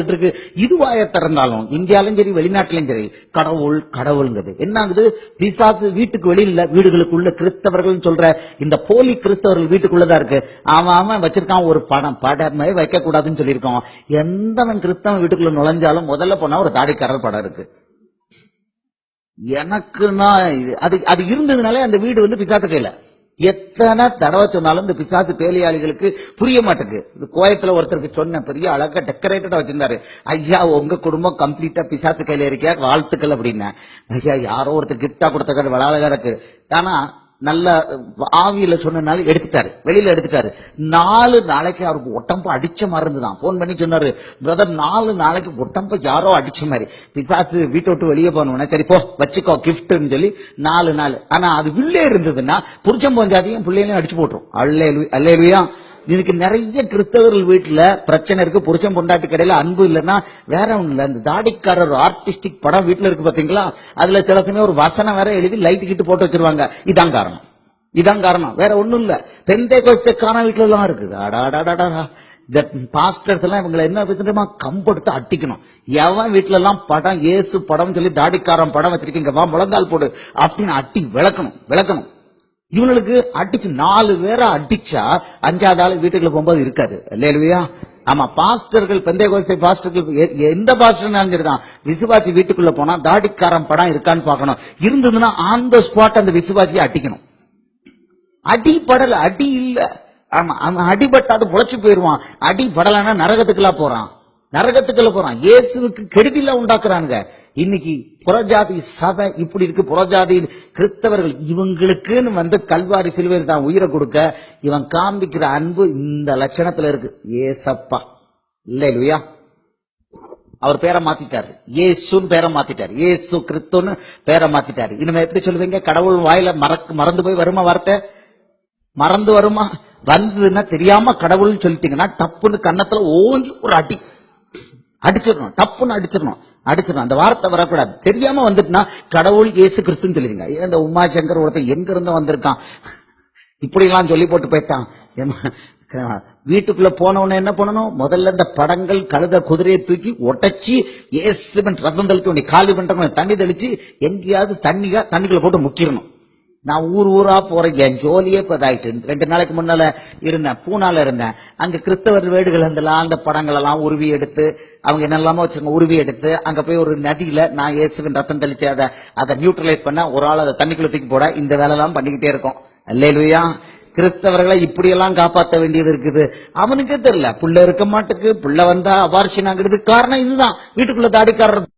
இருக்கு. இதுவாய திறந்தாலும் இந்தியாலும் சரி வெளிநாட்டிலும் சரி கடவுள் கடவுள்ங்கிறது என்ன ஆகுது? பிசாசு வீட்டுக்கு வெளியில வீடுகளுக்குள்ள கிறிஸ்தவர்கள் சொல்ற இந்த போலி கிறிஸ்தவர்கள் வீட்டுக்குள்ளதான் இருக்கு. அவன் வச்சிருக்கான் ஒரு படமே வைக்க கூடாதுன்னு சொல்லியிருக்கோம். எந்தவன் கிறிஸ்தவன் வீட்டுக்குள்ள நுழைஞ்சாலும் முதல்ல போனா ஒரு தாடிக்காரர் படம் இருக்கு. எனக்குன்னா அது இருந்ததுனாலே அந்த வீடு பிசாசு கையில. எத்தனை தடவை சொன்னாலும் இந்த பிசாசு பேலியாளிகளுக்கு புரிய மாட்டேங்குது. கோயத்துல ஒருத்தருக்கு சொன்ன பெரிய அழகா டெக்கரேட்டடா வச்சிருந்தாரு. ஐயா உங்க குடும்பம் கம்ப்ளீட்டா பிசாசு கையில இருக்கியா, வாழ்த்துக்கள் அப்படின்னா. ஐயா யாரோ ஒருத்தர் கிஃப்டா கொடுத்த அழகா இருக்கு. ஆனா நல்ல ஆவியில சொன்னனால எடுத்துட்டாரு, வெளியில எடுத்துட்டாரு. 4 நாளைக்கு அவருக்கு ஒட்டம்ப அடிச்ச மாதிரி இருந்துதான். போன் பண்ணி சொன்னாரு, பிரதர் 4 நாளைக்கு ஒட்டம்ப யாரோ அடிச்ச மாதிரி. பிசாசு வீட்டை விட்டு வெளியே போனோம்னா சரி போ வச்சுக்கோ கிஃப்ட்னு சொல்லி 4 நாள். ஆனா அது உள்ளே இருந்ததுன்னா புருஷம் பஞ்சாதியும் பிள்ளைகளையும் அடிச்சு போட்டுரும். அல்லேலுயா. இதுக்கு நிறைய கிறிஸ்தவர்கள் வீட்டுல பிரச்சனை இருக்கு. புருஷன் பொண்டாட்டி கடையில அன்பு இல்லைன்னா வேற ஒண்ணு இல்ல. இந்த தாடிக்காரர் ஆர்டிஸ்டிக் படம் வீட்டுல இருக்கு பாத்தீங்களா, அதுல சில சமயம் ஒரு வசனம் வேற எழுதி லைட் கிட்டு போட்டு வச்சிருவாங்க. இதான் காரணம், வேற ஒண்ணும் இல்ல. பெந்தேகோஸ்தேக்கான வீட்டுல எல்லாம் இருக்கு. பாஸ்டர்ஸ் எல்லாம் இவங்களை என்ன விதமா கம்பெடுத்து அட்டிக்கணும். எவன் வீட்டுல எல்லாம் படம் ஏசு படம் சொல்லி தாடிக்காரன் படம் வச்சிருக்கீங்க வா முழங்கால் போடு அப்படின்னு அட்டி விளக்கணும். இவங்களுக்கு அடிச்சு 4 பேரை அடிச்சா 5வது ஆள் வீட்டுக்குள்ள போகும்போது இருக்காது. இல்லையா? ஆமா, பாஸ்டர்கள் பெந்தேகோஸ்தே பாஸ்டர்கள் எந்த பாஸ்டர்னாலும் சரிதான், விசுவாசி வீட்டுக்குள்ள போனா தாடிக்காரன் படம் இருக்கான்னு பாக்கணும். இருந்ததுன்னா ஆன் த ஸ்பாட் அந்த விசுவாசியை அடிக்கணும். அடிபடல, அடி இல்ல. ஆமா, அவன் அடிபட்டாது பொழைச்சு போயிருவான். அடிபடலன்னா நரகத்துக்குள்ள போறான். இயேசுவுக்கு கெடுதில உண்டாக்குறானுங்க. இன்னைக்கு புறஜாதி சபை இப்படி இருக்கு. புறஜாதி கிறிஸ்தவர்கள் இவங்களுக்குன்னு கல்வாரி சிலுவையில் தான் உயிரை கொடுக்க இவன் காண்பிக்கிற அன்பு இந்த லட்சணத்துல இருக்கு. ஏசப்பா இல்லையா? அவர் பேரை மாத்திட்டாரு, இயேசுன்னு பேரை மாத்திட்டாரு, இயேசு கிறிஸ்துன்னு பேரை மாத்திட்டாரு. இனிமே எப்படி சொல்லுவீங்க? கடவுள் வாயில மறந்து போய் வருமா? வார்த்தை மறந்து வருமா? வந்ததுன்னா தெரியாம கடவுள்னு சொல்லிட்டீங்கன்னா டப்புன்னு கன்னத்துல ஓங்கி ஒரு அடிச்சிடணும். டப்புன்னு அடிச்சிடணும். அந்த வார்த்தை வரக்கூடாது. தெரியாம வந்துட்டுனா கடவுள் இயேசு கிறிஸ்துன்னு சொல்லிடுங்க. இந்த உமா சங்கர் ஒருத்தன் எங்க இருந்து வந்திருக்கான் இப்படி எல்லாம் சொல்லி போட்டு போயிட்டான். வீட்டுக்குள்ள போனவன என்ன பண்ணணும்? முதல்ல இந்த படங்கள் கழுத குதிரையை தூக்கி ஒட்டச்சி இயேசுவின் ரத்தம் தெளித்து காலி பண்ற தண்ணி தெளிச்சு எங்கேயாவது தண்ணிக்குள்ள போட்டு முக்கிடணும். நான் ஊரா போறேன். என் ஜோலியே இதாயிட்டு. 2 நாளைக்கு முன்னால இருந்தேன், பூனால இருந்தேன். அங்க கிறிஸ்தவர் வீடுகள் அந்த படங்கள் எல்லாம் உருவி எடுத்து அவங்க என்னெல்லாமோ வச்சிருக்க உருவி எடுத்து அங்க போய் ஒரு நதியில நான் இயேசுவின் ரத்தம் தெளிச்சு அதை நியூட்ரலைஸ் பண்ண ஒரு ஆள் அதை தண்ணிக்குள்ள தூக்கி போட இந்த வேலை எல்லாம் பண்ணிக்கிட்டே இருக்கோம். அல்லேலூயா. கிறிஸ்தவர்களை இப்படி எல்லாம் காப்பாற்ற வேண்டியது இருக்குது. அவனுக்கே தெரியல, புள்ள இருக்க மாட்டுக்கு, புள்ள வந்தா அபார்ஷன் ஆகுறது காரணம் இதுதான். வீட்டுக்குள்ள தாடிக்காரர்